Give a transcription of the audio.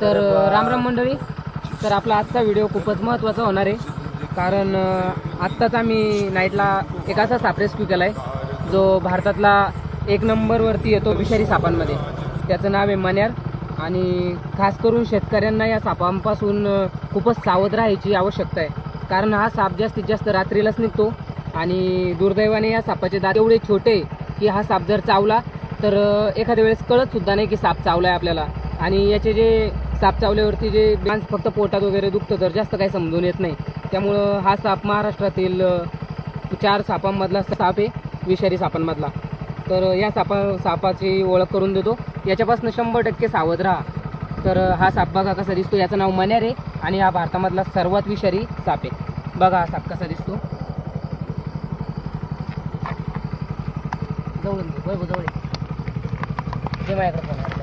तर रामराम मंडळी. तर आपला आजचा व्हिडिओ खूपच महत्त्वाचा होणार आहे, कारण आत्ताच आम्ही नाईटला एक असा साप रेस्क्यू केला आहे जो भारतातला 1 नंबरवरती येतो विषारी सापांमध्ये. त्याचं नाव आहे मण्यार. आणि खास करून शेतकऱ्यांना या सापांपासून खूपच सावध राहायची आवश्यकता आहे, कारण हा साप जास्तीत जास्त रात्रीलाच निघतो. आणि दुर्दैवाने या सापाचे दात एवढे छोटे की हा साप जर चावला तर एखाद्या वेळेस कळत सुद्धा नाही की साप चावलाय आपल्याला. आणि याचे जे साप चावल्यावरती जे डान्स फक्त पोटात वगैरे दुखतं, तर जास्त काही समजून येत नाही. त्यामुळं हा साप महाराष्ट्रातील 4 सापांमधला साप आहे, विषारी सापांमधला. तर या सापाची ओळख करून देतो. याच्यापासून 100% सावध राहा. तर हा साप बघा कसा दिसतो. याचं नाव मण्यार आहे आणि हा भारतामधला सर्वात विषारी साप आहे. बघा हा साप कसा दिसतो. जवळून जवळ जे माझ्याकडे